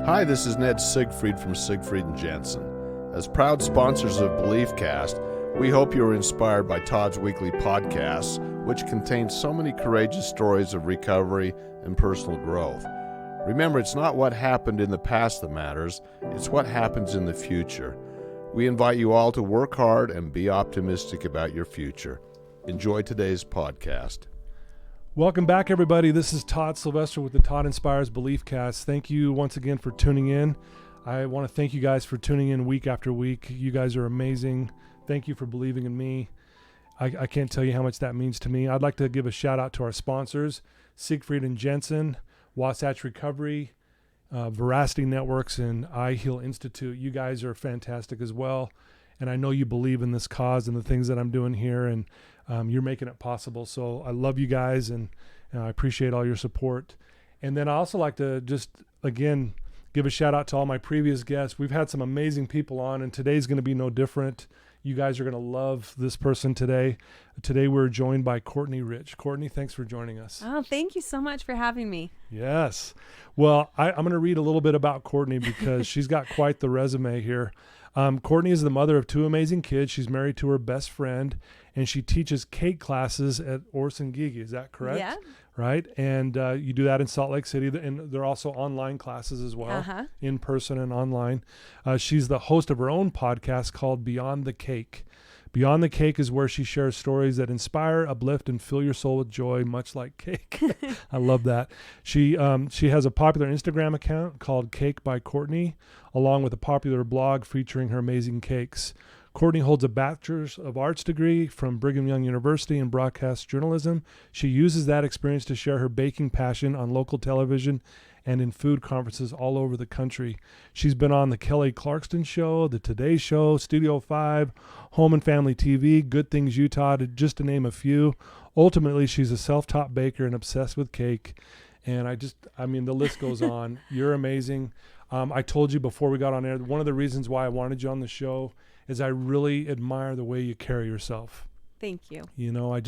Hi, this is Ned Siegfried from Siegfried and Jensen. As proud sponsors of BeliefCast, we hope you are inspired by Todd's weekly podcasts, which contain so many courageous stories of recovery and personal growth. Remember, it's not what happened in the past that matters, it's what happens in the future. We invite you all to work hard and be optimistic about your future. Enjoy today's podcast. Welcome back, everybody. This is Todd Sylvester with the Todd Inspires BeliefCast. Thank you once again for tuning in. I want to thank you guys for tuning in week after week. You guys are amazing. Thank you for believing in me. I can't tell you how much that means to me. I'd like to give a shout out to our sponsors, Siegfried and Jensen, Wasatch Recovery, Veracity Networks, and I Heal Institute. You guys are fantastic as well. And I know you believe in this cause and the things that I'm doing here, and you're making it possible. So I love you guys, and I appreciate all your support. And then I also like to just, again, give a shout out to all my previous guests. We've had some amazing people on, and today's going to be no different. You guys are going to love this person today. Today we're joined by Courtney Rich. Courtney, thanks for joining us. Oh, thank you so much for having me. Yes. Well, I'm going to read a little bit about Courtney because she's got quite the resume here. Courtney is the mother of two amazing kids. She's married to her best friend, and she teaches cake classes at Orson Gigi. Is that correct? Yeah. Right? And you do that in Salt Lake City, and they're also online classes as well, in person and online. She's the host of her own podcast called Beyond the Cake. Beyond the Cake is where she shares stories that inspire, uplift, and fill your soul with joy, much like cake. I love that. She has a popular Instagram account called Cake by Courtney, along with a popular blog featuring her amazing cakes. Courtney holds a Bachelor's of Arts degree from Brigham Young University in broadcast journalism. She uses that experience to share her baking passion on local television and in food conferences all over the country. She's been on the Kelly Clarkson Show, the Today Show, Studio 5, Home and Family TV, Good Things Utah, just to name a few. Ultimately, she's a self-taught baker and obsessed with cake. And the list goes on. You're amazing. I told you before we got on air, one of the reasons why I wanted you on the show is I really admire the way you carry yourself. Thank you. You know,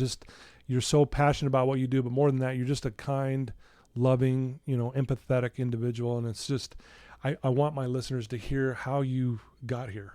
you're so passionate about what you do, but more than that, you're just a kind, loving, empathetic individual. And it's just, I want my listeners to hear how you got here.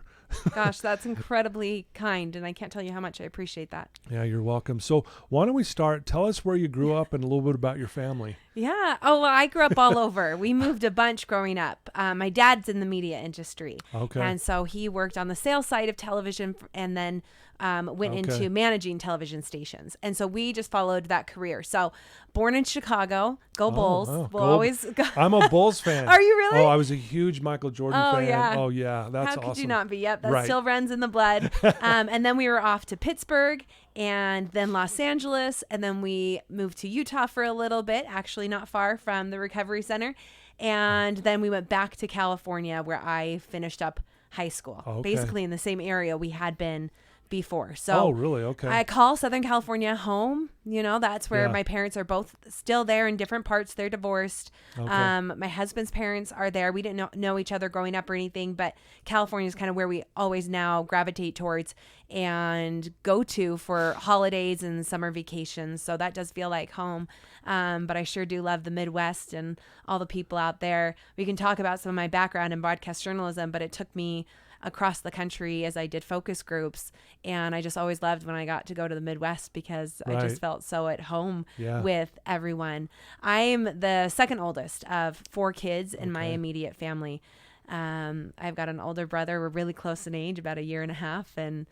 Gosh, that's incredibly kind. And I can't tell you how much I appreciate that. Yeah, you're welcome. So why don't we start? Tell us where you grew up and a little bit about your family. Yeah. Oh, well, I grew up all over. We moved a bunch growing up. My dad's in the media industry. Okay. And so he worked on the sales side of television and then went into managing television stations. And so we just followed that career. So born in Chicago, go Bulls. We'll always go. I'm a Bulls fan. Are you really? Oh, I was a huge Michael Jordan fan. Yeah. Oh, yeah. That's awesome. How could you not be? Yep. That still runs in the blood. And then we were off to Pittsburgh and then Los Angeles. And then we moved to Utah for a little bit, actually not far from the recovery center. And then we went back to California where I finished up high school, basically in the same area we had been before. So really? Okay. I call Southern California home. That's where my parents are both still there in different parts. They're divorced. Okay. My husband's parents are there. We didn't know each other growing up or anything, but California is kind of where we always now gravitate towards and go to for holidays and summer vacations. So that does feel like home. But I sure do love the Midwest and all the people out there. We can talk about some of my background in broadcast journalism, but it took me across the country as I did focus groups. And I just always loved when I got to go to the Midwest because I just felt so at home with everyone. I'm the second oldest of 4 kids in my immediate family. I've got an older brother. We're really close in age, about a year and a half. And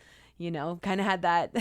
kind of had that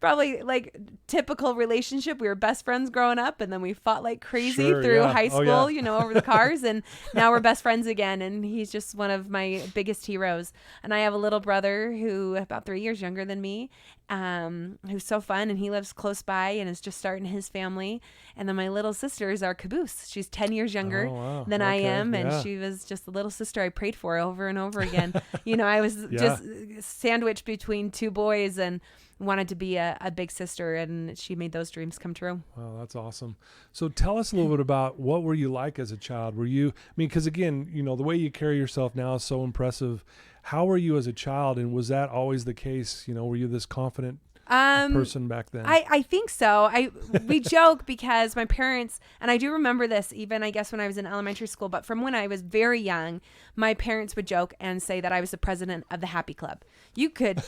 probably like typical relationship. We were best friends growing up and then we fought like crazy through high school, over the cars. And now we're best friends again. And he's just one of my biggest heroes. And I have a little brother who about 3 years younger than me, who's so fun. And he lives close by and is just starting his family. And then my little sister is our caboose. She's 10 years younger than I am. And she was just the little sister I prayed for over and over again. I was just sandwiched between 2 boys and wanted to be a big sister, and she made those dreams come true. Wow, that's awesome. So tell us a little bit about what were you like as a child? Because again, the way you carry yourself now is so impressive. How were you as a child, and was that always the case? Were you this confident person back then? I think so. We joke because my parents, and I do remember this even, I guess, when I was in elementary school, but from when I was very young, my parents would joke and say that I was the president of the Happy Club. You could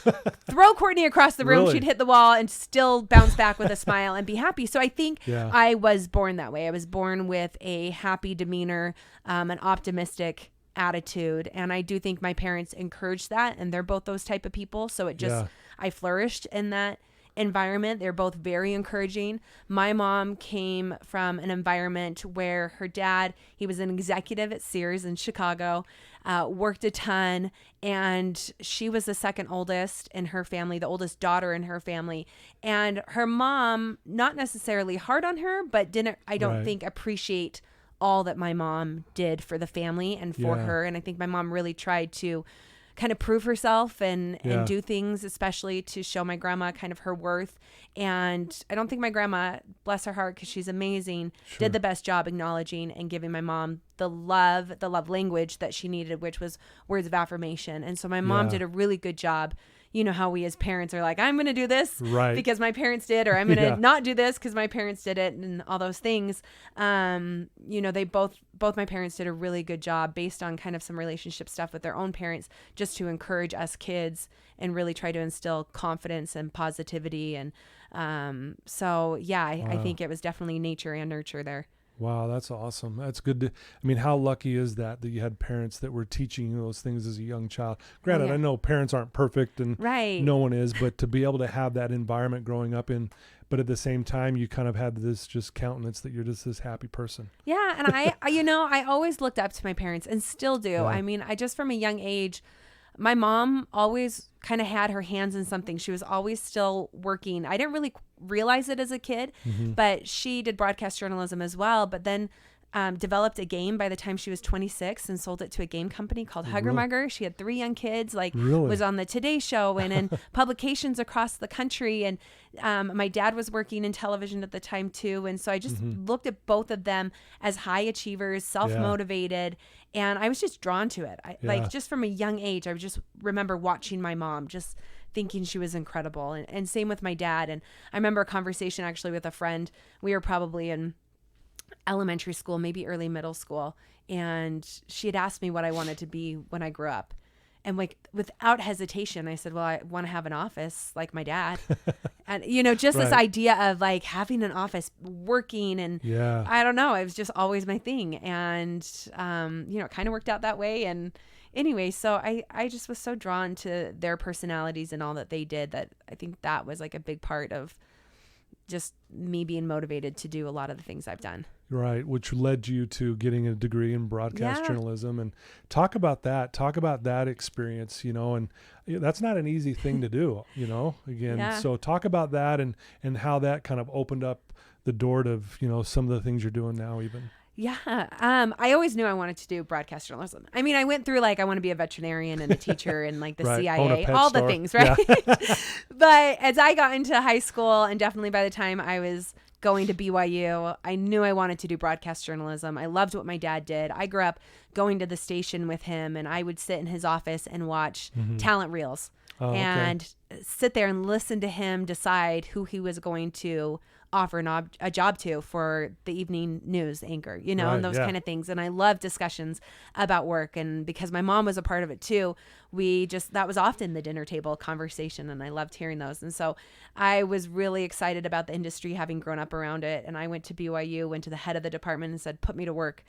throw Courtney across the room, Really? she'd hit the wall and still bounce back with a smile and be happy. So I think Yeah. I was born that way. I was born with a happy demeanor, an optimistic attitude. And I do think my parents encouraged that, and they're both those type of people. So it just, I flourished in that environment. They're both very encouraging. My mom came from an environment where her dad, he was an executive at Sears in Chicago, worked a ton, and she was the second oldest in her family, the oldest daughter in her family. And her mom, not necessarily hard on her, but didn't, I don't think, appreciate all that my mom did for the family and for her. And I think my mom really tried to kind of prove herself and do things, especially to show my grandma kind of her worth. And I don't think my grandma, bless her heart, because she's amazing, did the best job acknowledging and giving my mom the love language that she needed, which was words of affirmation. And so my mom did a really good job. You know how we as parents are like, I'm going to do this because my parents did, or I'm going to not do this because my parents did it, and all those things. You know, they both my parents did a really good job based on kind of some relationship stuff with their own parents, just to encourage us kids and really try to instill confidence and positivity. And I think it was definitely nature and nurture there. Wow, that's awesome. That's good. I mean, how lucky is that you had parents that were teaching you those things as a young child? Granted, I know parents aren't perfect and no one is, but to be able to have that environment growing up in, but at the same time, you kind of had this just countenance that you're just this happy person. Yeah, and I always looked up to my parents and still do. I mean, I just from a young age, my mom always kind of had her hands in something. She was always still working. I didn't really realize it as a kid, but she did broadcast journalism as well, but then developed a game by the time she was 26 and sold it to a game company called Hugger Mugger. She had 3 young kids, was on the Today Show and in publications across the country. And my dad was working in television at the time too. And so I just looked at both of them as high achievers, self-motivated. And I was just drawn to it. Like just from a young age, I just remember watching my mom, just thinking she was incredible. And same with my dad. And I remember a conversation actually with a friend. We were probably in elementary school, maybe early middle school. And she had asked me what I wanted to be when I grew up. And without hesitation, I said, well, I want to have an office like my dad. And, just this idea of having an office, working, and I don't know, it was just always my thing. And, it kind of worked out that way. And anyway, so I just was so drawn to their personalities and all that they did, that I think that was a big part of just me being motivated to do a lot of the things I've done. Right, which led you to getting a degree in broadcast journalism. And talk about that experience, and that's not an easy thing to do, again. So talk about that and how that kind of opened up the door to, some of the things you're doing now even. Yeah. I always knew I wanted to do broadcast journalism. I mean, I went through I want to be a veterinarian and a teacher and the CIA, all the things, right? Yeah. But as I got into high school, and definitely by the time I was going to BYU, I knew I wanted to do broadcast journalism. I loved what my dad did. I grew up going to the station with him, and I would sit in his office and watch talent reels and sit there and listen to him decide who he was going to offer a job to for the evening news anchor, and those kind of things. And I love discussions about work. And because my mom was a part of it too, that was often the dinner table conversation, and I loved hearing those. And so I was really excited about the industry, having grown up around it. And I went to BYU, went to the head of the department and said, put me to work.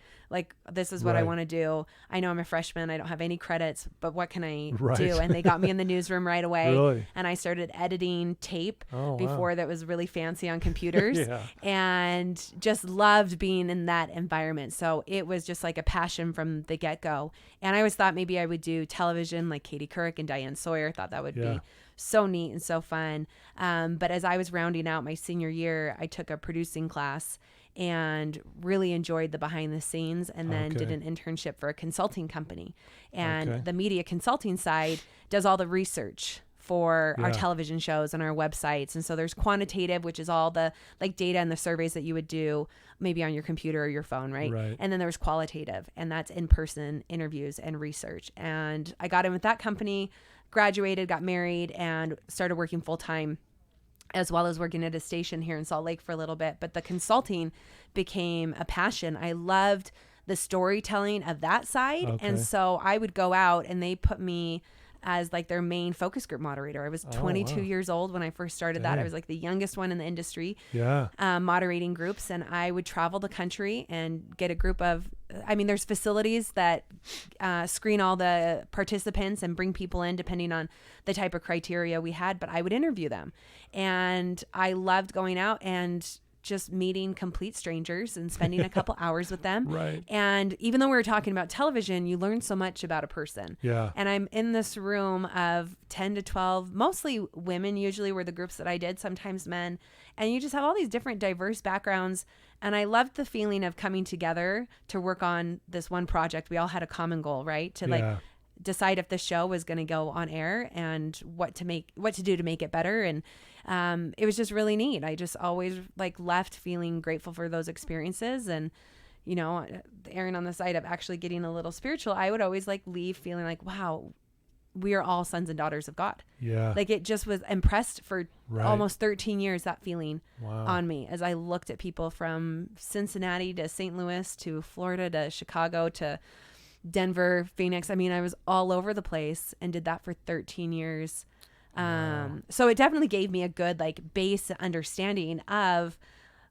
This is what I want to do. I know I'm a freshman. I don't have any credits, but what can I do? And they got me in the newsroom right away. Really? And I started editing tape before that was really fancy on computers. And just loved being in that environment. So it was just a passion from the get-go. And I always thought maybe I would do television like Katie Couric and Diane Sawyer. Thought that would be so neat and so fun. But as I was rounding out my senior year, I took a producing class and really enjoyed the behind the scenes, and then did an internship for a consulting company. And the media consulting side does all the research for our television shows and our websites. And so there's quantitative, which is all the data and the surveys that you would do maybe on your computer or your phone, right? And then there's qualitative, and that's in-person interviews and research. And I got in with that company, graduated, got married, and started working full-time as well as working at a station here in Salt Lake for a little bit. But the consulting became a passion. I loved the storytelling of that side. Okay. And so I would go out and they put me as like their main focus group moderator. I was 22 years old when I first started that. I was like the youngest one in the industry, moderating groups. And I would travel the country and get a group of, I mean, there's facilities that screen all the participants and bring people in depending on the type of criteria we had, but I would interview them. And I loved going out and just meeting complete strangers and spending a couple hours with them. Right. And even though we were talking about television, you learn so much about a person. Yeah. And I'm in this room of 10 to 12, mostly women usually were the groups that I did, sometimes men. And you just have all these different diverse backgrounds. And I loved the feeling of coming together to work on this one project. We all had a common goal, right? To like decide if the show was going to go on air and what to do to make it better. And it was just really neat. I just always like left feeling grateful for those experiences. And, you know, erring on the side of actually getting a little spiritual, I would always like leave feeling like, wow, we are all sons and daughters of God. Yeah. Like it just was impressed for almost 13 years, that feeling on me as I looked at people from Cincinnati to St. Louis to Florida to Chicago to Denver, Phoenix. I mean, I was all over the place and did that for 13 years. So it definitely gave me a good like base understanding of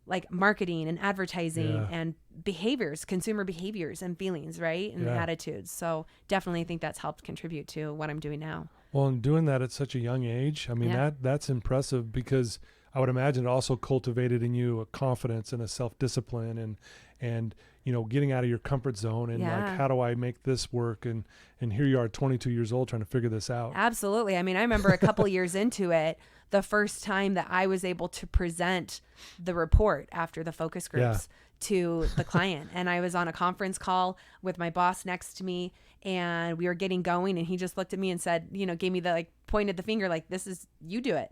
like marketing and advertising and behaviors, consumer behaviors and feelings, right? And attitudes. So definitely I think that's helped contribute to what I'm doing now. Well, and doing that at such a young age, I mean, that's impressive, because I would imagine it also cultivated in you a confidence and a self-discipline and you know, getting out of your comfort zone and like, how do I make this work? And here you are 22 years old trying to figure this out. Absolutely. I mean, I remember a couple years into it, the first time that I was able to present the report after the focus groups to the client. And I was on a conference call with my boss next to me and we were getting going and he just looked at me and said, you know, gave me the like pointed the finger, like, this is, you do it.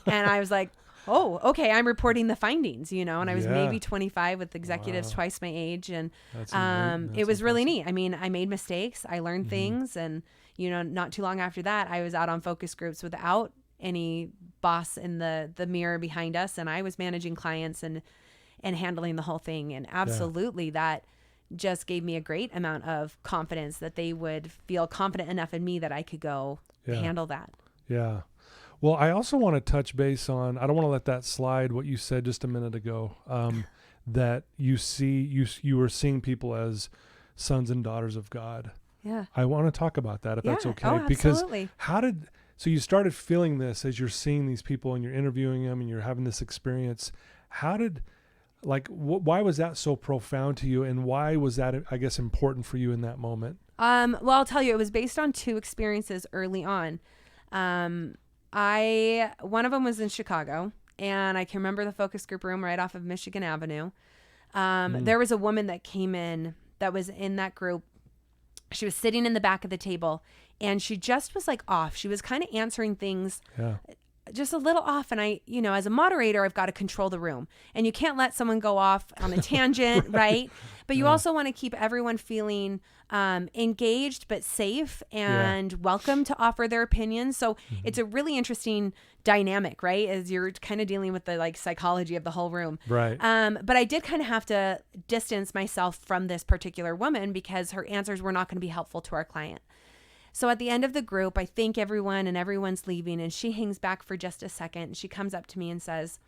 And I was like, oh, okay, I'm reporting the findings, you know, and I was maybe 25 with executives twice my age. And it was really neat. I mean, I made mistakes. I learned things. And, you know, not too long after that, I was out on focus groups without any boss in the mirror behind us. And I was managing clients and handling the whole thing. And absolutely that just gave me a great amount of confidence that they would feel confident enough in me that I could go handle that. Yeah. Well, I also want to touch base on, I don't want to let that slide, what you said just a minute ago, that you were seeing people as sons and daughters of God. Yeah. I want to talk about that if that's okay. Oh, absolutely. Because so you started feeling this as you're seeing these people and you're interviewing them and you're having this experience. Why was that so profound to you? And why was that, I guess, important for you in that moment? Well, I'll tell you, it was based on two experiences early on. One of them was in Chicago, and I can remember the focus group room right off of Michigan Avenue. There was a woman that came in that was in that group. She was sitting in the back of the table, and she just was like off. She was kind of answering things just a little off. And I, you know, as a moderator, I've got to control the room, and you can't let someone go off on a tangent, right? But you also want to keep everyone feeling engaged but safe and welcome to offer their opinions. So it's a really interesting dynamic, right? As you're kind of dealing with the like psychology of the whole room. Right. But I did kind of have to distance myself from this particular woman because her answers were not going to be helpful to our client. So at the end of the group, I thank everyone and everyone's leaving, and she hangs back for just a second. She comes up to me and says,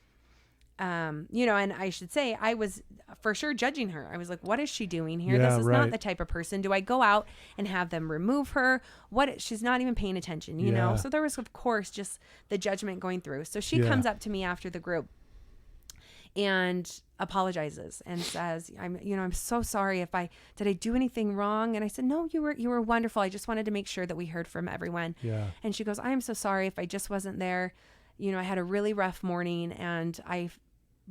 you know, and I should say I was for sure judging her. I was like, what is she doing here? This is not the type of person. Do I go out and have them remove her? She's not even paying attention, you know? So there was, of course, just the judgment going through. So she comes up to me after the group and apologizes and says, I'm so sorry did I do anything wrong? And I said, no, you were wonderful. I just wanted to make sure that we heard from everyone. Yeah. And she goes, I am so sorry if I just wasn't there. You know, I had a really rough morning and I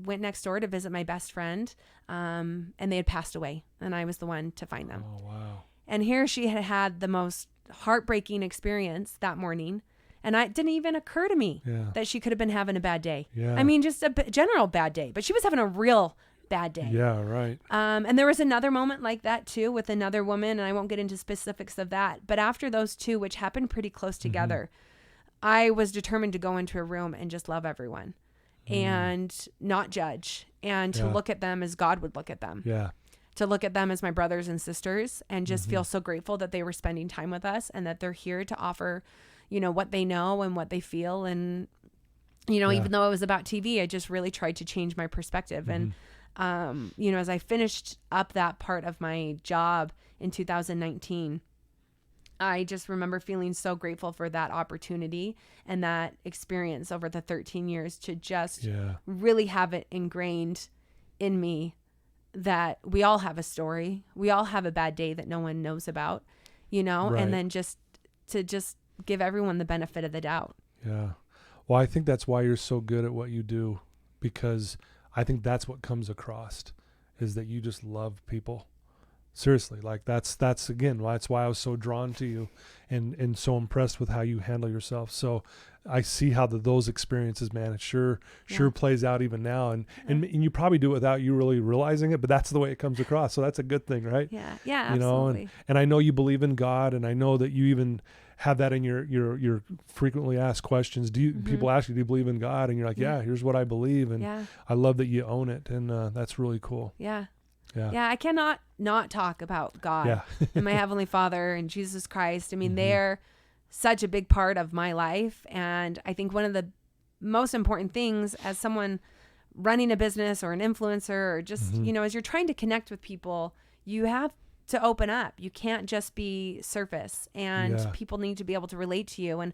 went next door to visit my best friend, and they had passed away, and I was the one to find them. Oh, wow. And here she had the most heartbreaking experience that morning, and it didn't even occur to me that she could have been having a bad day. Yeah. I mean, just a general bad day, but she was having a real bad day. Yeah, right. And there was another moment like that too with another woman, and I won't get into specifics of that, but after those two, which happened pretty close together, I was determined to go into a room and just love everyone and not judge, and to look at them as God would look at them. Yeah. To look at them as my brothers and sisters, and just feel so grateful that they were spending time with us and that they're here to offer, you know, what they know and what they feel. And, you know, even though it was about TV, I just really tried to change my perspective. And, you know, as I finished up that part of my job in 2019, I just remember feeling so grateful for that opportunity and that experience over the 13 years to just really have it ingrained in me that we all have a story. We all have a bad day that no one knows about, you know, and then just to give everyone the benefit of the doubt. Yeah. Well, I think that's why you're so good at what you do, because I think that's what comes across, is that you just love people. Seriously, like that's again, that's why I was so drawn to you and so impressed with how you handle yourself. So I see how those experiences, man, it sure plays out even now. And you probably do it without you really realizing it, but that's the way it comes across. So that's a good thing, right? Yeah, you absolutely. know, and I know you believe in God, and I know that you even have that in your frequently asked questions. People ask you, do you believe in God? And you're like, yeah, here's what I believe. And I love that you own it. And that's really cool. Yeah. I cannot not talk about God and my Heavenly Father and Jesus Christ. I mean, they're such a big part of my life. And I think one of the most important things as someone running a business or an influencer, or just, you know, as you're trying to connect with people, you have to open up. You can't just be surface, and people need to be able to relate to you. And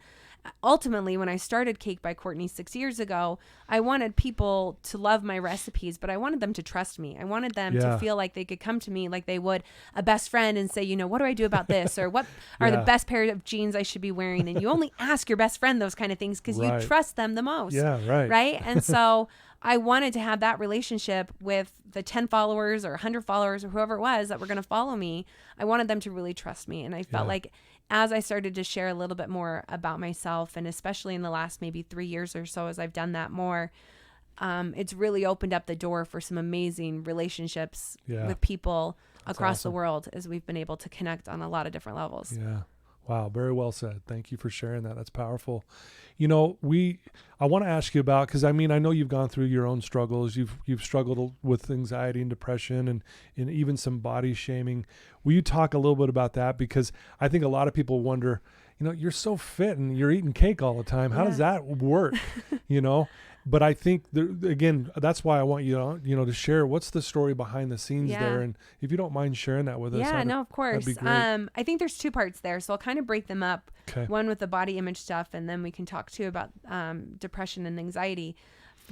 ultimately, when I started Cake by Courtney 6 years ago, I wanted people to love my recipes, but I wanted them to trust me. I wanted them to feel like they could come to me like they would a best friend and say, you know, what do I do about this? Or what are the best pair of jeans I should be wearing? And you only ask your best friend those kind of things because you trust them the most. Yeah, right. Right? And so I wanted to have that relationship with the 10 followers or 100 followers or whoever it was that were going to follow me. I wanted them to really trust me. And I felt like as I started to share a little bit more about myself, and especially in the last maybe 3 years or so, as I've done that more, it's really opened up the door for some amazing relationships with people across the world, as we've been able to connect on a lot of different levels. Yeah. Wow. Very well said. Thank you for sharing that. That's powerful. You know, I want to ask you about, because I mean, I know you've gone through your own struggles. You've struggled with anxiety and depression and even some body shaming. Will you talk a little bit about that? Because I think a lot of people wonder, you know, you're so fit and you're eating cake all the time. How does that work? You know? But I think, again, that's why I want you to share what's the story behind the scenes there. And if you don't mind sharing that with us. Yeah, no, of course. That'd be great. I think there's two parts there. So I'll kind of break them up. Okay. One with the body image stuff, and then we can talk too about depression and anxiety.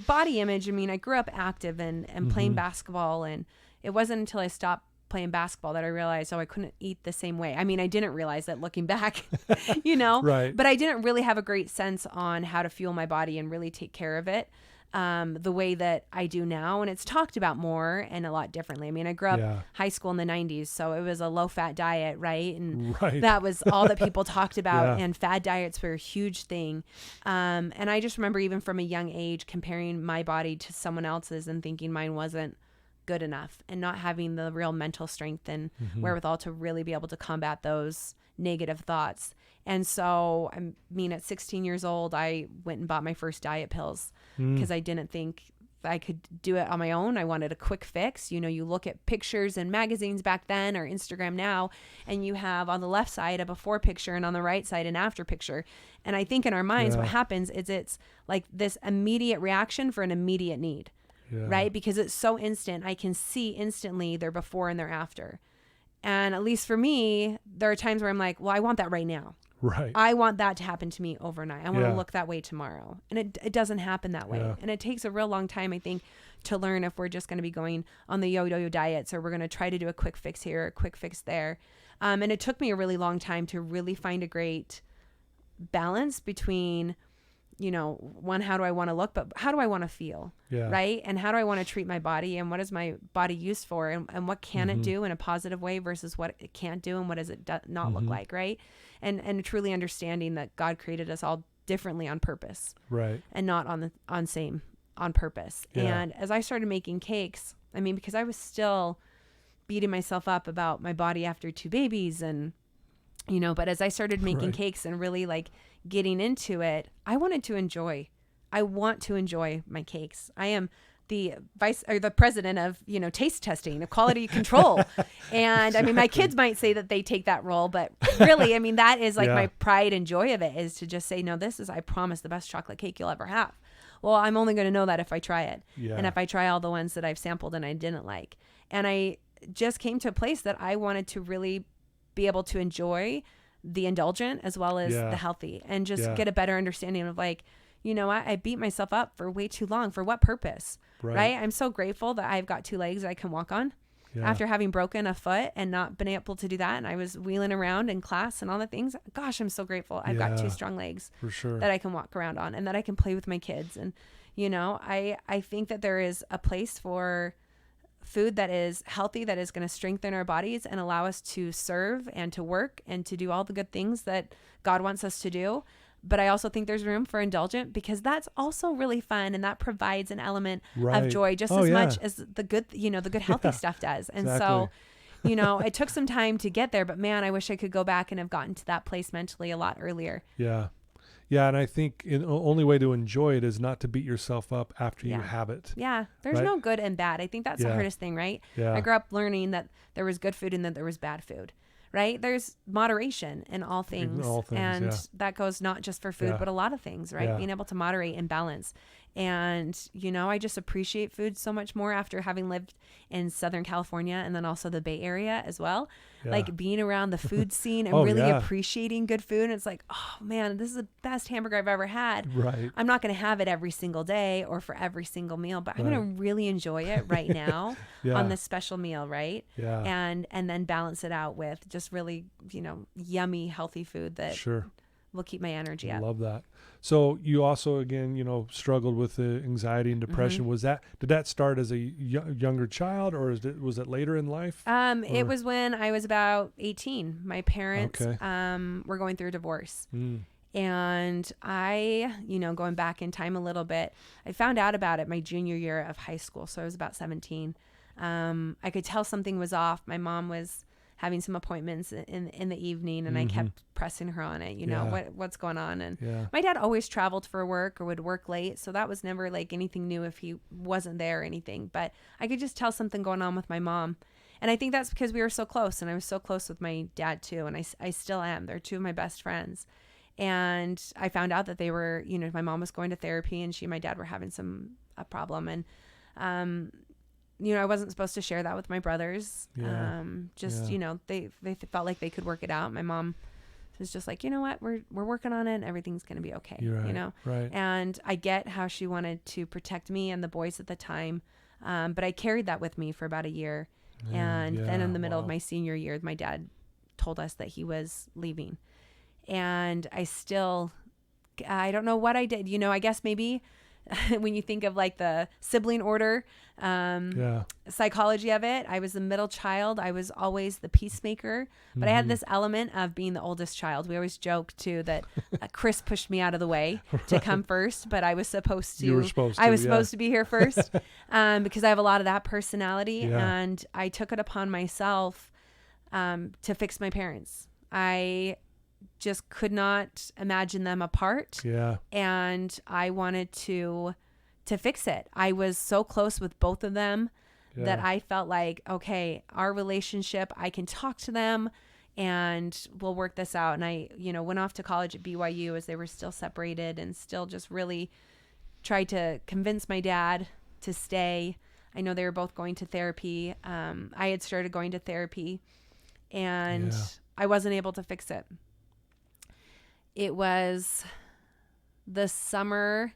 Body image, I mean, I grew up active and playing basketball. And it wasn't until I stopped playing basketball that I realized, I couldn't eat the same way. I mean, I didn't realize that looking back, you know, but I didn't really have a great sense on how to fuel my body and really take care of it the way that I do now. And it's talked about more and a lot differently. I mean, I grew up high school in the 90s, so it was a low fat diet, right? And that was all that people talked about. And fad diets were a huge thing. And I just remember even from a young age comparing my body to someone else's and thinking mine wasn't good enough, and not having the real mental strength and wherewithal to really be able to combat those negative thoughts. And so, I mean, at 16 years old, I went and bought my first diet pills because I didn't think I could do it on my own. I wanted a quick fix. You know, you look at pictures in magazines back then or Instagram now, and you have on the left side a before picture and on the right side an after picture. And I think in our minds, what happens is it's like this immediate reaction for an immediate need. Right? Because it's so instant. I can see instantly their before and their after. And at least for me, there are times where I'm like, well, I want that right now. Right. I want that to happen to me overnight. I want to look that way tomorrow. And it doesn't happen that way. And it takes a real long time, I think, to learn if we're just going to be going on the yo-yo diets, or we're going to try to do a quick fix here, a quick fix there. And it took me a really long time to really find a great balance between, you know, one, how do I want to look, but how do I want to feel? Right? And how do I want to treat my body, and what is my body used for, and what can it do in a positive way versus what it can't do, and what does it not look like, right? And truly understanding that God created us all differently on purpose, right? And not on purpose. And as I started making cakes, I mean, because I was still beating myself up about my body after 2 babies, and but as I started making cakes and really like getting into it, I want to enjoy my cakes. I am the president of, taste testing, of quality control. And I mean, my kids might say that they take that role, but really, I mean, that is like my pride and joy of it, is to just say, no, this is, I promise, the best chocolate cake you'll ever have. Well, I'm only going to know that if I try it. Yeah. And if I try all the ones that I've sampled and I didn't like. And I just came to a place that I wanted to really be able to enjoy the indulgent as well as the healthy, and just get a better understanding of like, I beat myself up for way too long. For what purpose? Right? I'm so grateful that I've got 2 legs I can walk on after having broken a foot and not been able to do that. And I was wheeling around in class and all the things. Gosh, I'm so grateful. I've got 2 strong legs for sure that I can walk around on, and that I can play with my kids. And, I think that there is a place for food that is healthy, that is going to strengthen our bodies and allow us to serve and to work and to do all the good things that God wants us to do. But I also think there's room for indulgent, because that's also really fun, and that provides an element of joy just as much as the good, the good healthy stuff does. And so, it took some time to get there, but man, I wish I could go back and have gotten to that place mentally a lot earlier. Yeah. Yeah. And I think the only way to enjoy it is not to beat yourself up after you have it. Yeah. There's no good and bad. I think that's the hardest thing, right? Yeah. I grew up learning that there was good food and that there was bad food. Right? There's moderation in all things. And that goes not just for food, but a lot of things, right? Being able to moderate and balance. And, I just appreciate food so much more after having lived in Southern California and then also the Bay Area as well. Like being around the food scene and really appreciating good food. And it's like, oh man, this is the best hamburger I've ever had. Right. I'm not going to have it every single day or for every single meal, but I'm going to really enjoy it right now on this special meal. Right. Yeah. And then balance it out with just really, yummy, healthy food that will keep my energy up. I love that. So you also, again, struggled with the anxiety and depression. Mm-hmm. Did that start as a younger child, or was it later in life? It was when I was about 18. My parents were going through a divorce. And I, going back in time a little bit, I found out about it my junior year of high school. So I was about 17. I could tell something was off. My mom was having some appointments in the evening, and I kept pressing her on it, what's going on. And my dad always traveled for work or would work late. So that was never like anything new if he wasn't there or anything, but I could just tell something going on with my mom. And I think that's because we were so close, and I was so close with my dad too. And I still am. They're 2 of my best friends. And I found out that they were, my mom was going to therapy, and she and my dad were having a problem. And, I wasn't supposed to share that with my brothers. Yeah. They felt like they could work it out. My mom was just like, you know what, we're working on it, and everything's going to be okay. Right. And I get how she wanted to protect me and the boys at the time. But I carried that with me for about a year. And then in the middle of my senior year, my dad told us that he was leaving. And I don't know what I did. I guess maybe when you think of like the sibling order, psychology of it, I was the middle child. I was always the peacemaker, but I had this element of being the oldest child. We always joke too that Chris pushed me out of the way to come first, but I was supposed to. You were supposed to. I was supposed to be here first, because I have a lot of that personality, and I took it upon myself to fix my parents. I just could not imagine them apart. Yeah. And I wanted to fix it. I was so close with both of them that I felt like, okay, our relationship, I can talk to them and we'll work this out. And I, went off to college at BYU as they were still separated, and still just really tried to convince my dad to stay. I know they were both going to therapy. I had started going to therapy, and I wasn't able to fix it. It was the summer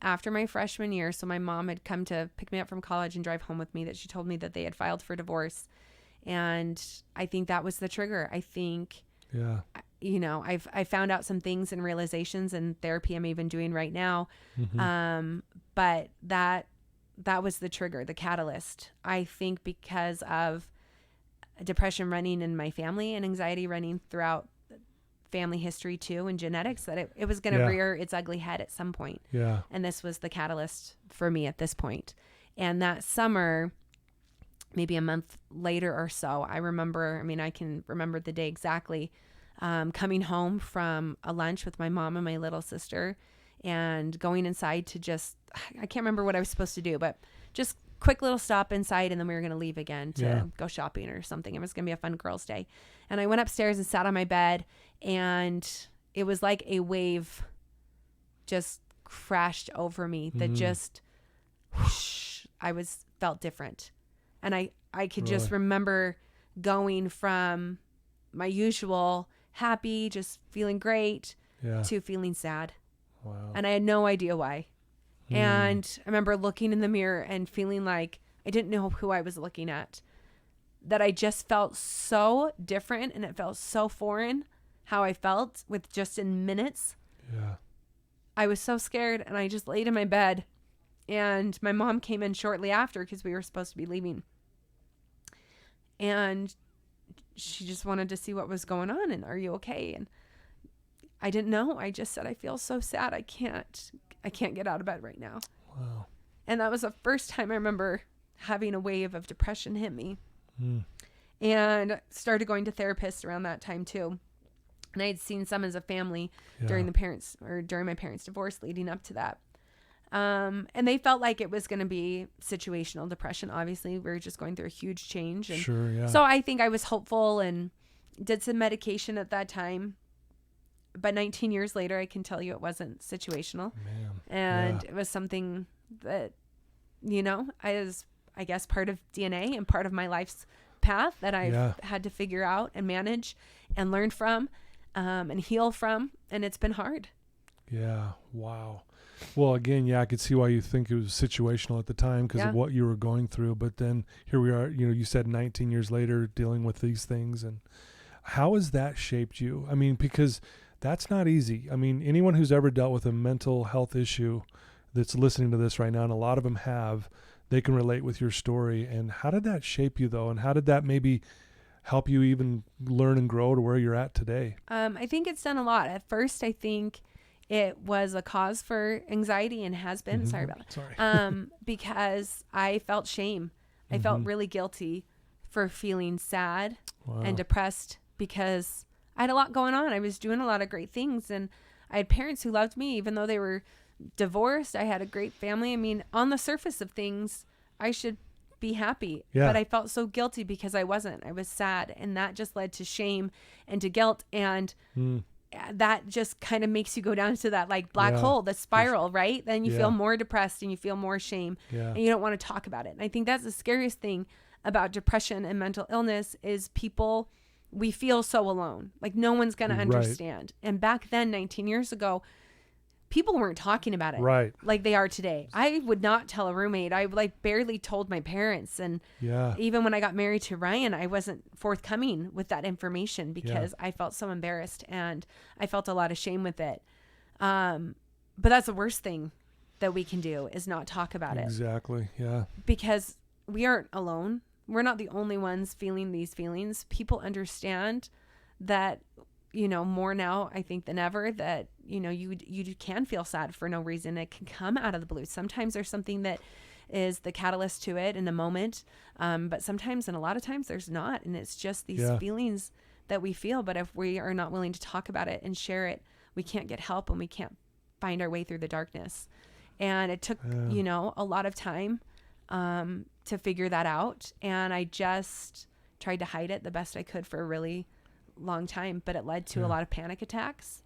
after my freshman year. So my mom had come to pick me up from college and drive home with me, that she told me that they had filed for divorce. And I think that was the trigger. I think, I found out some things and realizations in therapy I'm even doing right now. But that was the trigger, the catalyst. I think because of depression running in my family and anxiety running throughout family history too, and genetics, that it was going to rear its ugly head at some point. Yeah. And this was the catalyst for me at this point. And that summer, maybe a month later or so, I can remember the day exactly. coming home from a lunch with my mom and my little sister and going inside to I can't remember what I was supposed to do, but just quick little stop inside, and then we were going to leave again to go shopping or something. It was going to be a fun girls' day. And I went upstairs and sat on my bed, and it was like a wave just crashed over me that just whoosh, felt different. And I could just remember going from my usual happy, just feeling great, to feeling sad. Wow. And I had no idea why. And I remember looking in the mirror and feeling like I didn't know who I was looking at, that I just felt so different, and it felt so foreign how I felt with just in minutes. Yeah. I was so scared, and I just laid in my bed, and my mom came in shortly after because we were supposed to be leaving. And she just wanted to see what was going on, and are you okay? And I didn't know. I just said, I feel so sad. I can't get out of bed right now. Wow. And that was the first time I remember having a wave of depression hit me. And started going to therapists around that time too. And I had seen some as a family during my parents' divorce leading up to that. And they felt like it was going to be situational depression. Obviously, we were just going through a huge change. And so I think I was hopeful and did some medication at that time. But 19 years later, I can tell you it wasn't situational. And it was something that, I guess part of DNA and part of my life's path that I've had to figure out and manage and learn from and heal from. And it's been hard. Yeah. Wow. Well, again, I could see why you think it was situational at the time because of what you were going through. But then here we are, you said 19 years later dealing with these things. And how has that shaped you? I mean, because that's not easy. I mean, anyone who's ever dealt with a mental health issue that's listening to this right now, and a lot of them have, they can relate with your story. And how did that shape you, though? And how did that maybe help you even learn and grow to where you're at today? I think it's done a lot. At first, I think it was a cause for anxiety and has been. Sorry about that. Because I felt shame. I felt really guilty for feeling sad and depressed because I had a lot going on. I was doing a lot of great things, and I had parents who loved me, even though they were divorced. I had a great family. I mean, on the surface of things, I should be happy, but I felt so guilty because I wasn't. I was sad, and that just led to shame and to guilt, and that just kind of makes you go down to that like black hole, the spiral, right? Then you feel more depressed and you feel more shame, and you don't want to talk about it. And I think that's the scariest thing about depression and mental illness is we feel so alone. Like no one's going to understand. And back then, 19 years ago, people weren't talking about it like they are today. I would not tell a roommate. I barely told my parents. And even when I got married to Ryan, I wasn't forthcoming with that information because I felt so embarrassed and I felt a lot of shame with it. But that's the worst thing that we can do is not talk about it. Exactly. Yeah. Because we aren't alone. We're not the only ones feeling these feelings. People understand that, more now, I think, than ever, that, you can feel sad for no reason. It can come out of the blue. Sometimes there's something that is the catalyst to it in the moment. But sometimes, and a lot of times, there's not. And it's just these feelings that we feel. But if we are not willing to talk about it and share it, we can't get help and we can't find our way through the darkness. And it took, a lot of time to figure that out. And I just tried to hide it the best I could for a really long time, but it led to a lot of panic attacks,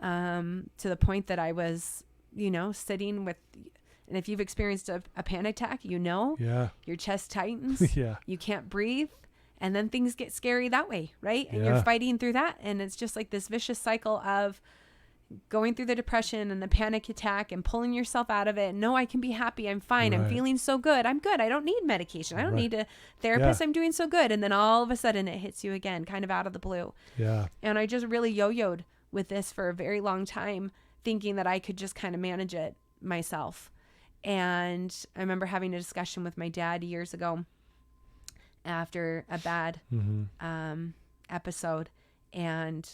to the point that I was, sitting with, and if you've experienced a panic attack, your chest tightens, you can't breathe. And then things get scary that way. Right. And you're fighting through that. And it's just like this vicious cycle of going through the depression and the panic attack and pulling yourself out of it. No, I can be happy. I'm fine. I'm feeling so good. I'm good. I don't need medication. I don't need a therapist. I'm doing so good. And then all of a sudden it hits you again, kind of out of the blue. Yeah. And I just really yo-yoed with this for a very long time, thinking that I could just kind of manage it myself. And I remember having a discussion with my dad years ago after a bad episode. And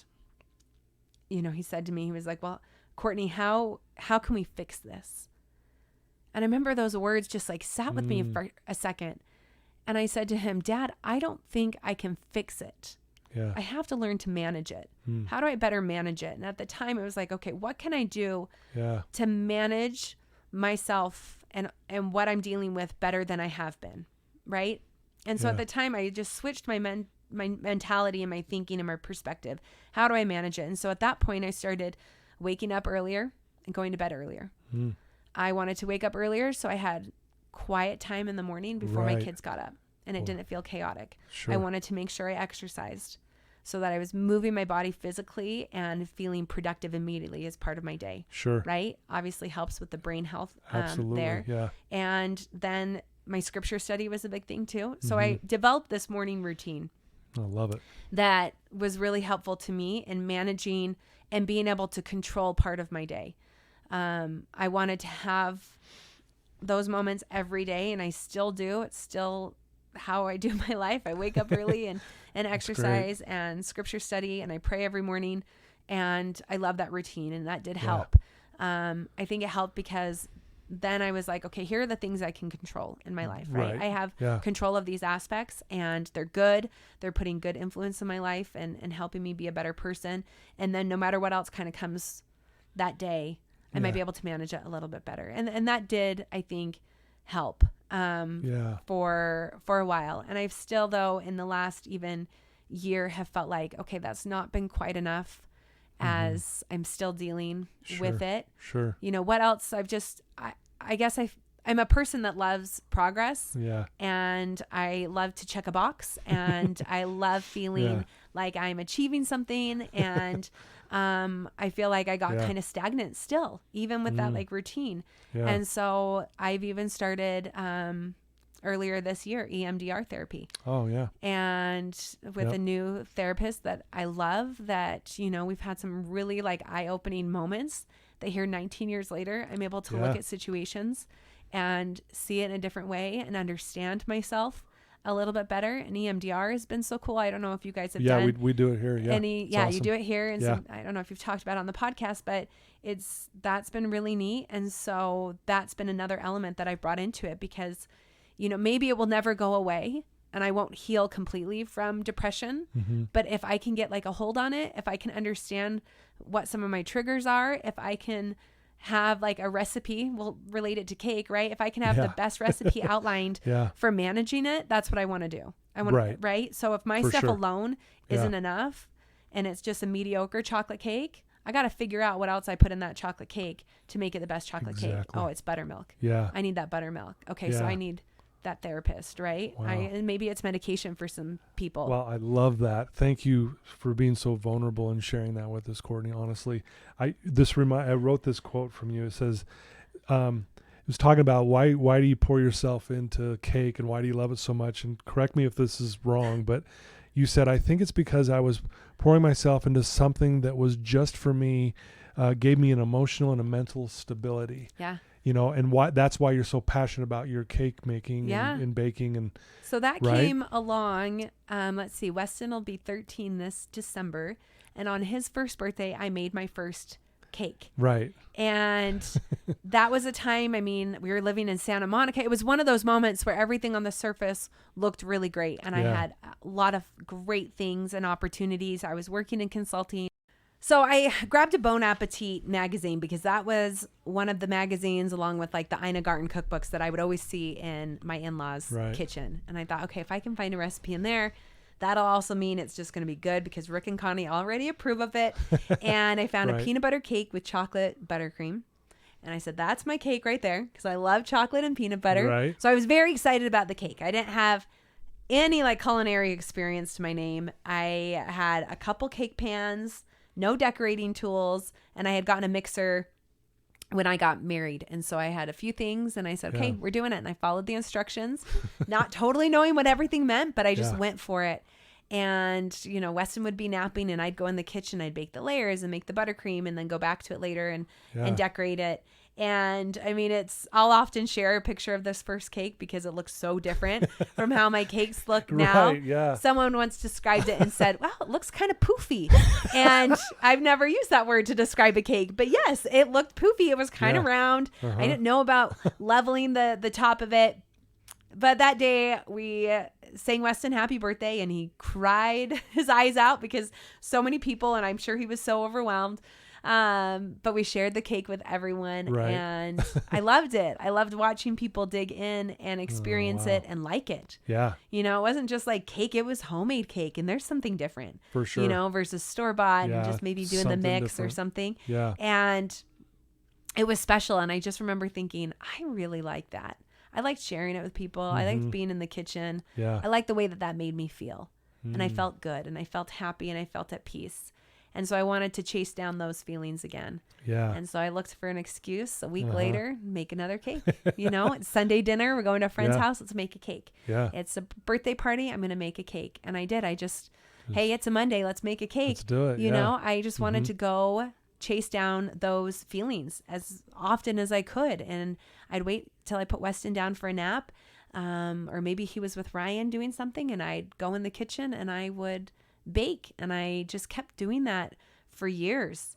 he said to me, he was like, well, Courtney, how can we fix this? And I remember those words just like sat with me for a second. And I said to him, Dad, I don't think I can fix it. Yeah. I have to learn to manage it. How do I better manage it? And at the time it was like, okay, what can I do to manage myself and what I'm dealing with better than I have been, right? And so at the time I just switched my mentality and my thinking and my perspective. How do I manage it? And so at that point I started waking up earlier and going to bed earlier. I wanted to wake up earlier so I had quiet time in the morning before my kids got up and it didn't feel chaotic. Sure. I wanted to make sure I exercised so that I was moving my body physically and feeling productive immediately as part of my day. Sure. Right? Obviously helps with the brain health Absolutely. there. Yeah. And then my scripture study was a big thing too. So I developed this morning routine. I love it. That was really helpful to me in managing and being able to control part of my day. I wanted to have those moments every day, and I still do. It's still how I do my life. I wake up early and exercise and scripture study, and I pray every morning, and I love that routine, and that did help. I think it helped because then I was like, okay, here are the things I can control in my life, right? I have control of these aspects, and they're good. They're putting good influence in my life and helping me be a better person. And then no matter what else kind of comes that day, I might be able to manage it a little bit better. And that did, I think, help for a while. And I've still, though, in the last even year have felt like, okay, that's not been quite enough as I'm still dealing with it. Sure. You know, what else? I guess I'm a person that loves progress. Yeah. And I love to check a box, and I love feeling like I'm achieving something. And I feel like I got kind of stagnant still, even with that like routine. Yeah. And so I've even started earlier this year, Emdr Therapy. Oh, yeah. And with a new therapist that I love, that, you know, we've had some really like eye-opening moments that here 19 years later, I'm able to look at situations and see it in a different way and understand myself a little bit better. And EMDR has been so cool. I don't know if you guys have done. Yeah, we do it here. Yeah. Awesome. You do it here. And so, I don't know if you've talked about it on the podcast, but that's been really neat. And so that's been another element that I brought into it because, you know, maybe it will never go away and I won't heal completely from depression. But if I can get like a hold on it, if I can understand what some of my triggers are, if I can have like a recipe, we'll relate it to cake, right? If I can have the best recipe outlined for managing it, that's what I want to do. I want right? So if my stuff alone isn't enough and it's just a mediocre chocolate cake, I got to figure out what else I put in that chocolate cake to make it the best chocolate cake. Oh, it's buttermilk. Yeah. I need that buttermilk. Okay. So I need that therapist, right? Wow. And maybe it's medication for some people. Well, I love that. Thank you for being so vulnerable and sharing that with us, Courtney. Honestly, I wrote this quote from you. It says, it was talking about why do you pour yourself into cake and why do you love it so much? And correct me if this is wrong, but you said, I think it's because I was pouring myself into something that was just for me, gave me an emotional and a mental stability. Yeah. You know, and that's why you're so passionate about your cake making and baking. And so that came along. Let's see, Weston will be 13 this December. And on his first birthday, I made my first cake. Right. And that was a time, I mean, we were living in Santa Monica. It was one of those moments where everything on the surface looked really great. And I had a lot of great things and opportunities. I was working in consulting. So I grabbed a Bon Appetit magazine because that was one of the magazines along with like the Ina Garten cookbooks that I would always see in my in-laws' kitchen. And I thought, okay, if I can find a recipe in there, that'll also mean it's just going to be good because Rick and Connie already approve of it. And I found a peanut butter cake with chocolate buttercream. And I said, that's my cake right there because I love chocolate and peanut butter. Right. So I was very excited about the cake. I didn't have any like culinary experience to my name. I had a couple cake pans, no decorating tools, and I had gotten a mixer when I got married. And so I had a few things and I said, okay, we're doing it. And I followed the instructions, not totally knowing what everything meant, but I just went for it. And, you know, Weston would be napping and I'd go in the kitchen, I'd bake the layers and make the buttercream and then go back to it later and decorate it. And I mean, I'll often share a picture of this first cake because it looks so different from how my cakes look now. Right, yeah. Someone once described it and said, wow, it looks kind of poofy. And I've never used that word to describe a cake, but yes, it looked poofy. It was kind of round. I didn't know about leveling the top of it. But that day we sang Weston happy birthday, and he cried his eyes out because so many people, and I'm sure he was so overwhelmed. But we shared the cake with everyone, and I loved it. I loved watching people dig in and experience it and like it. Yeah. You know, it wasn't just like cake, it was homemade cake, and there's something different. For sure. You know, versus store-bought and just maybe doing the mix different. Or something. Yeah. And it was special, and I just remember thinking, I really like that. I liked sharing it with people. I liked being in the kitchen. Yeah. I liked the way that made me feel. And I felt good, and I felt happy, and I felt at peace. And so I wanted to chase down those feelings again. Yeah. And so I looked for an excuse a week later, make another cake. You know, it's Sunday dinner. We're going to a friend's house. Let's make a cake. Yeah. It's a birthday party. I'm going to make a cake. And I did. I just, hey, it's a Monday. Let's make a cake. Let's do it. You know, I just wanted to go chase down those feelings as often as I could. And I'd wait till I put Weston down for a nap. Or maybe he was with Ryan doing something, and I'd go in the kitchen and I would bake. And I just kept doing that for years,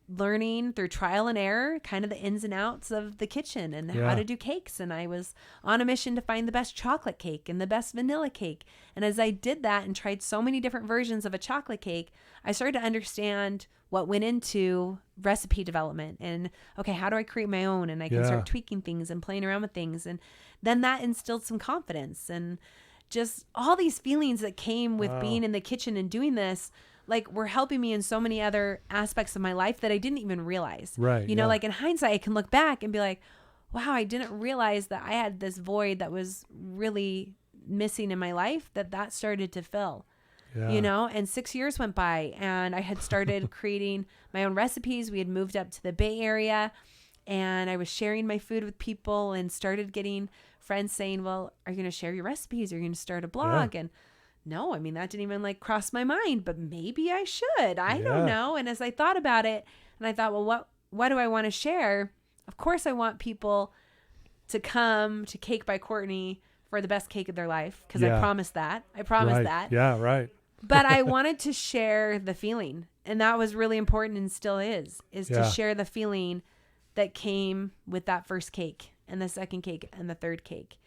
learning through trial and error, kind of the ins and outs of the kitchen and how to do cakes. And I was on a mission to find the best chocolate cake and the best vanilla cake. And as I did that and tried so many different versions of a chocolate cake, I started to understand what went into recipe development and, okay, how do I create my own? And I can start tweaking things and playing around with things. And then that instilled some confidence and just all these feelings that came with being in the kitchen and doing this, like, were helping me in so many other aspects of my life that I didn't even realize. Right. You know, like in hindsight, I can look back and be like, wow, I didn't realize that I had this void that was really missing in my life that started to fill. Yeah. You know, and 6 years went by and I had started creating my own recipes. We had moved up to the Bay Area and I was sharing my food with people and started getting friends saying, well, are you going to share your recipes? Are you going to start a blog? And no, I mean, that didn't even like cross my mind, but maybe I should. I don't know. And as I thought about it and I thought, well, what do I want to share? Of course, I want people to come to Cake by Courtney for the best cake of their life. Cause I promised that. That. Yeah. Right. But I wanted to share the feeling, and that was really important and still is to share the feeling that came with that first cake and the second cake and the third cake.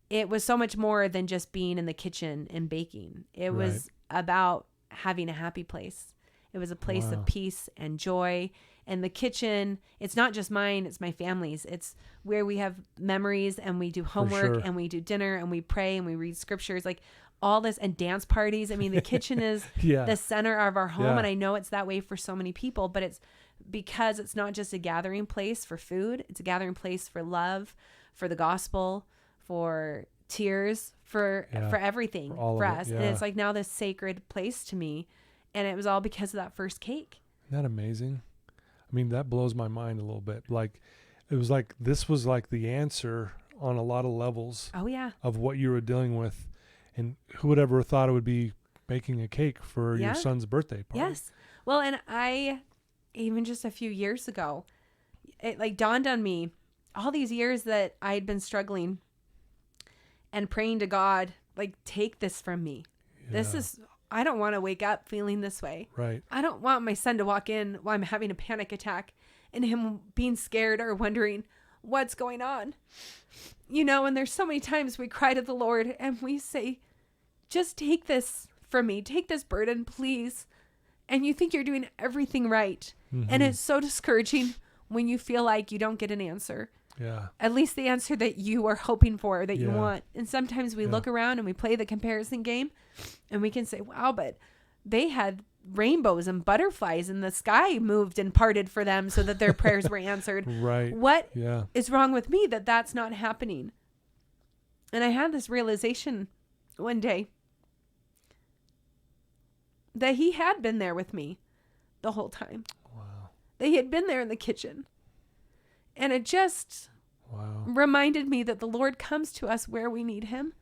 It was so much more than just being in the kitchen and baking. It was about having a happy place. It was a place of peace and joy. And the kitchen, it's not just mine, it's my family's. It's where we have memories and we do homework and we do dinner and we pray and we read scriptures, like all this, and dance parties. I mean, the kitchen is the center of our home. And I know it's that way for so many people, but it's because it's not just a gathering place for food. It's a gathering place for love, for the gospel, for tears, for everything, for us. And it's like now this sacred place to me. And it was all because of that first cake. Isn't that amazing? I mean, that blows my mind a little bit. Like, it was like, this was like the answer on a lot of levels of what you were dealing with. And who would ever thought it would be baking a cake for your son's birthday party? Yes. Well, and I, even just a few years ago, it like dawned on me, all these years that I had been struggling and praying to God, like, take this from me. This is, I don't want to wake up feeling this way. Right. I don't want my son to walk in while I'm having a panic attack and him being scared or wondering what's going on. You know, and there's so many times we cry to the Lord and we say, just take this from me. Take this burden, please. And you think you're doing everything right. Mm-hmm. And it's so discouraging when you feel like you don't get an answer. Yeah. At least the answer that you are hoping for, that you want. And sometimes we look around and we play the comparison game and we can say, wow, but they had rainbows and butterflies and the sky moved and parted for them so that their prayers were answered. Right. What is wrong with me that that's not happening? And I had this realization one day that he had been there with me the whole time. Wow. That he had been there in the kitchen. And it just reminded me that the Lord comes to us where we need him,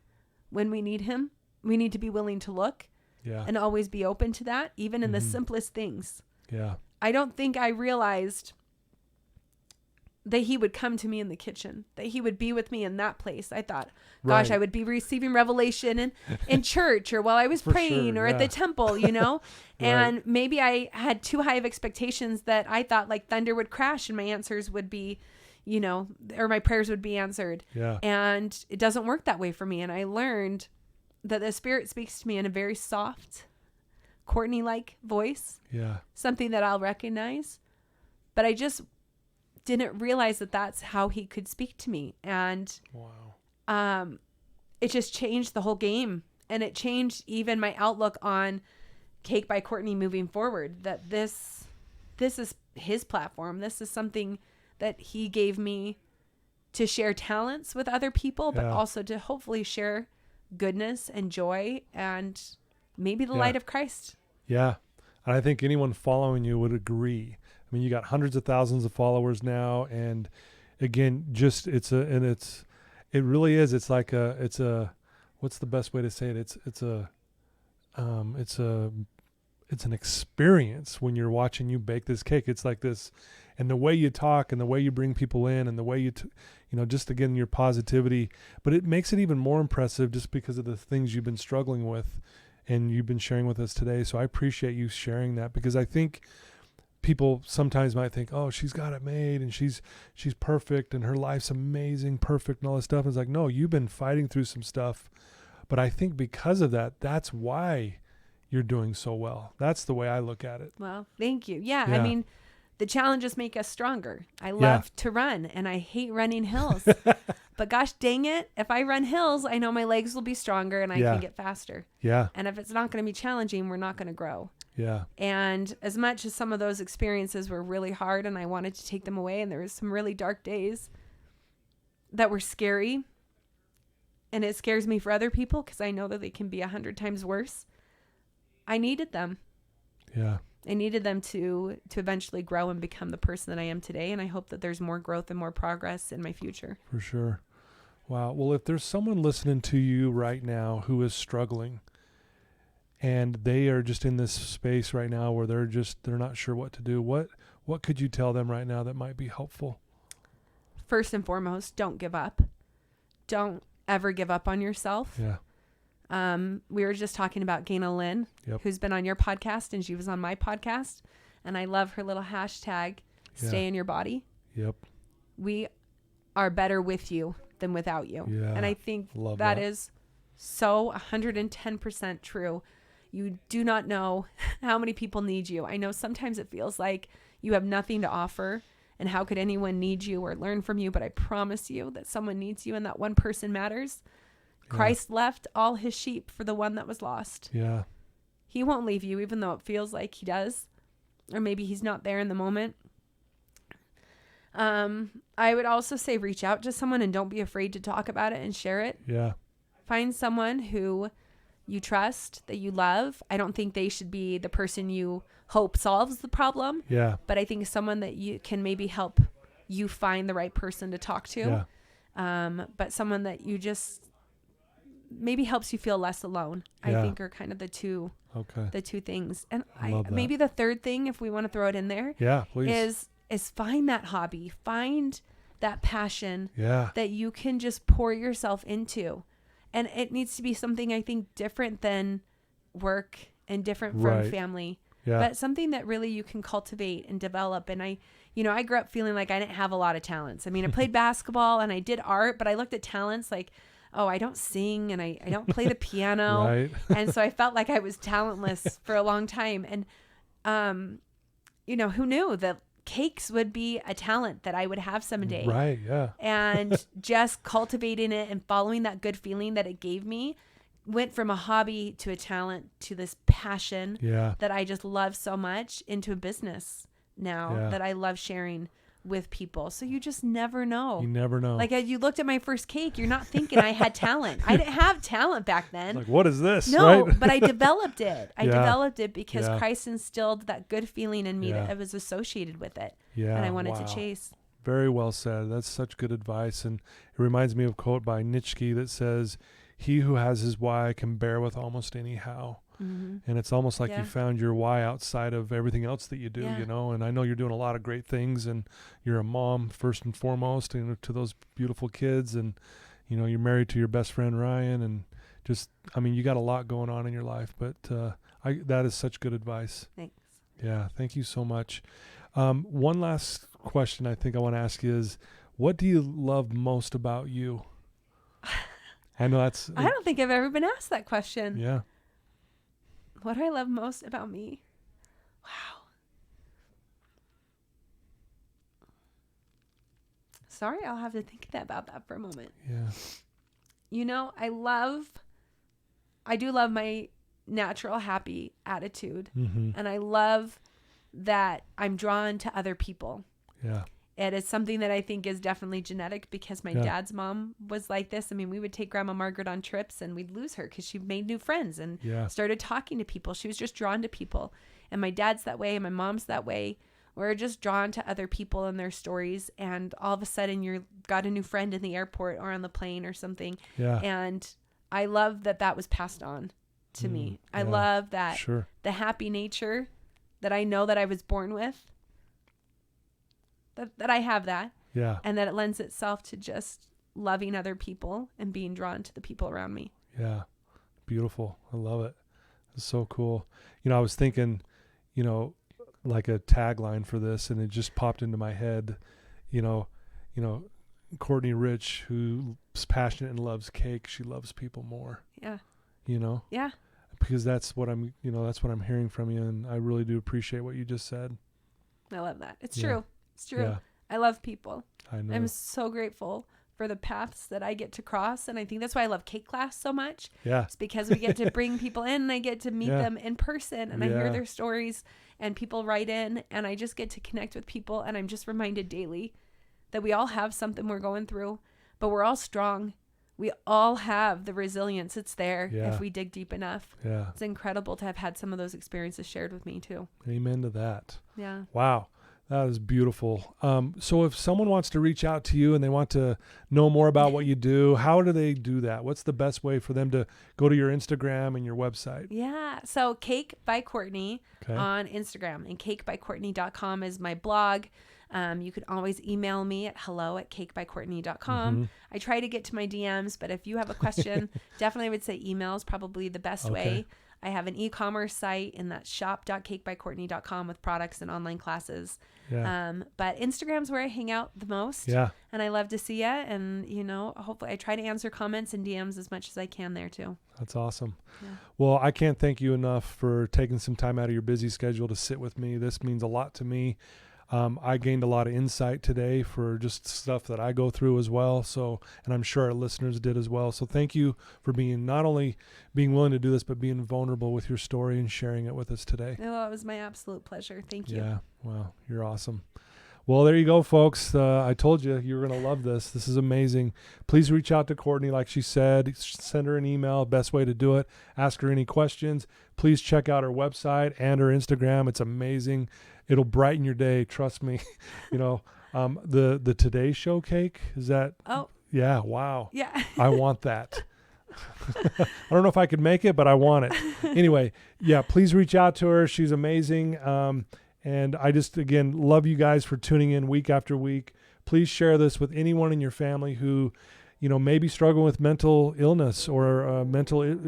when we need him. We need to be willing to look and always be open to that, even in the simplest things. Yeah. I don't think I realized that he would come to me in the kitchen, that he would be with me in that place. I thought, gosh, I would be receiving revelation in church or while I was praying or at the temple, you know, and maybe I had too high of expectations that I thought like thunder would crash and my answers would be, or my prayers would be answered. Yeah. And it doesn't work that way for me. And I learned that the Spirit speaks to me in a very soft, Courtney-like voice. Yeah. Something that I'll recognize. But I just didn't realize that that's how he could speak to me. And wow. It just changed the whole game. And it changed even my outlook on Cake by Courtney moving forward, that this is his platform. This is something that he gave me to share talents with other people, but also to hopefully share goodness and joy and maybe the light of Christ. Yeah. And I think anyone following you would agree. I mean, you got hundreds of thousands of followers now. And again, just it really is. It's like what's the best way to say it? It's an experience when you're watching you bake this cake. It's like this, and the way you talk and the way you bring people in and the way just again, your positivity, but it makes it even more impressive just because of the things you've been struggling with and you've been sharing with us today. So I appreciate you sharing that, because I think people sometimes might think, oh, she's got it made and she's perfect and her life's amazing, perfect and all this stuff. And it's like, no, you've been fighting through some stuff. But I think because of that, that's why you're doing so well. That's the way I look at it. Well, thank you. Yeah. I mean, the challenges make us stronger. I love to run and I hate running hills, but gosh dang it. If I run hills, I know my legs will be stronger and I can get faster. Yeah. And if it's not going to be challenging, we're not going to grow. Yeah. And as much as some of those experiences were really hard and I wanted to take them away, and there was some really dark days that were scary, and it scares me for other people because I know that they can be 100 times worse. I needed them. Yeah. I needed them to eventually grow and become the person that I am today. And I hope that there's more growth and more progress in my future. For sure. Wow. Well, if there's someone listening to you right now who is struggling and they are just in this space right now where they're not sure what to do, what could you tell them right now that might be helpful? First and foremost, don't give up. Don't ever give up on yourself. Yeah. We were just talking about Gaina Lynn, who's been on your podcast, and she was on my podcast, and I love her little hashtag, stay in your body. Yep. We are better with you than without you. Yeah. And I think that is so 110% true. You do not know how many people need you. I know sometimes it feels like you have nothing to offer, and how could anyone need you or learn from you? But I promise you that someone needs you, and that one person matters. Christ left all his sheep for the one that was lost. Yeah. He won't leave you, even though it feels like he does, or maybe he's not there in the moment. I would also say reach out to someone and don't be afraid to talk about it and share it. Yeah. Find someone who you trust, that you love. I don't think they should be the person you hope solves the problem. Yeah. But I think someone that you can maybe help you find the right person to talk to. Yeah. But someone that you just maybe helps you feel less alone. Yeah. I think are kind of the two things. And maybe the third thing, if we want to throw it in there, please, is find that hobby, find that passion that you can just pour yourself into. And it needs to be something, I think, different than work and different from family, but something that really you can cultivate and develop. And I grew up feeling like I didn't have a lot of talents. I mean, I played basketball and I did art, but I looked at talents like, oh, I don't sing and I don't play the piano. Right. And so I felt like I was talentless for a long time. And, who knew that cakes would be a talent that I would have someday. Right. Yeah. And just cultivating it and following that good feeling that it gave me went from a hobby to a talent to this passion that I just love so much into a business now that I love sharing with people. So you just never know. You never know. Like, as you looked at my first cake, you're not thinking I had talent. I didn't have talent back then. Like, what is this? No, right? but I developed it. I developed it because Christ instilled that good feeling in me that was associated with it. Yeah. And I wanted to chase. Very well said. That's such good advice. And it reminds me of a quote by Nietzsche that says, "He who has his why can bear with almost any how." Mm-hmm. And it's almost like you found your why outside of everything else that you do, and I know you're doing a lot of great things, and you're a mom first and foremost, to those beautiful kids, and, you're married to your best friend, Ryan, and just, you got a lot going on in your life, but that is such good advice. Thanks. Yeah. Thank you so much. One last question I think I want to ask you is, what do you love most about you? I know that's... I don't think I've ever been asked that question. Yeah. What do I love most about me? Wow. Sorry, I'll have to think about that for a moment. Yeah. You know, I do love my natural happy attitude. Mm-hmm. And I love that I'm drawn to other people. Yeah. It is something that I think is definitely genetic because my dad's mom was like this. I mean, we would take Grandma Margaret on trips and we'd lose her because she made new friends and started talking to people. She was just drawn to people. And my dad's that way and my mom's that way. We're just drawn to other people and their stories. And all of a sudden you've got a new friend in the airport or on the plane or something. Yeah. And I love that was passed on to me. I love that the happy nature that I know that I was born with. That I have that. Yeah. And that it lends itself to just loving other people and being drawn to the people around me. Yeah. Beautiful. I love it. It's so cool. You know, I was thinking, you know, like a tagline for this, and it just popped into my head, you know, Courtney Rich, who's passionate and loves cake. She loves people more. Yeah. You know? Yeah. Because that's what I'm hearing from you. And I really do appreciate what you just said. I love that. It's true. It's true. Yeah. I love people. I know. I'm so grateful for the paths that I get to cross. And I think that's why I love cake class so much. Yeah. It's because we get to bring people in and I get to meet them in person and I hear their stories and people write in and I just get to connect with people. And I'm just reminded daily that we all have something we're going through, but we're all strong. We all have the resilience. It's there if we dig deep enough. Yeah. It's incredible to have had some of those experiences shared with me too. Amen to that. Yeah. Wow. That is beautiful. So if someone wants to reach out to you and they want to know more about what you do, how do they do that? What's the best way for them to go to your Instagram and your website? Yeah. So Cake by Courtney on Instagram, and cakebycourtney.com is my blog. You can always email me at hello@cakebycourtney.com. Mm-hmm. I try to get to my DMs, but if you have a question, definitely would say email is probably the best way. I have an e-commerce site, and that's shop.cakebycourtney.com with products and online classes. Yeah. But Instagram's where I hang out the most. Yeah. And I love to see you. And, you know, hopefully I try to answer comments and DMs as much as I can there too. That's awesome. Yeah. Well, I can't thank you enough for taking some time out of your busy schedule to sit with me. This means a lot to me. I gained a lot of insight today for just stuff that I go through as well. So, and I'm sure our listeners did as well. So thank you for not only being willing to do this, but being vulnerable with your story and sharing it with us today. Oh, it was my absolute pleasure. Thank you. Yeah. Wow. You're awesome. Well, there you go, folks. I told you were going to love this. This is amazing. Please reach out to Courtney. Like she said, send her an email. Best way to do it. Ask her any questions. Please check out her website and her Instagram. It's amazing. It'll brighten your day. Trust me. You know, the Today Show cake, is that? Oh. Yeah. Wow. Yeah. I want that. I don't know if I could make it, but I want it. Anyway, yeah, please reach out to her. She's amazing. And I just, again, love you guys for tuning in week after week. Please share this with anyone in your family who, you know, may be struggling with mental illness or a mental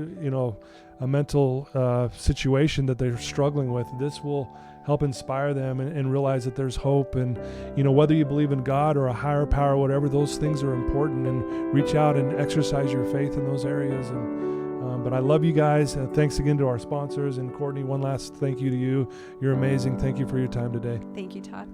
situation that they're struggling with. This will help inspire them and realize that there's hope. And, you know, whether you believe in God or a higher power, whatever, those things are important, and reach out and exercise your faith in those areas. But I love you guys. Thanks again to our sponsors. And Courtney, one last thank you to you. You're amazing. Thank you for your time today. Thank you, Todd.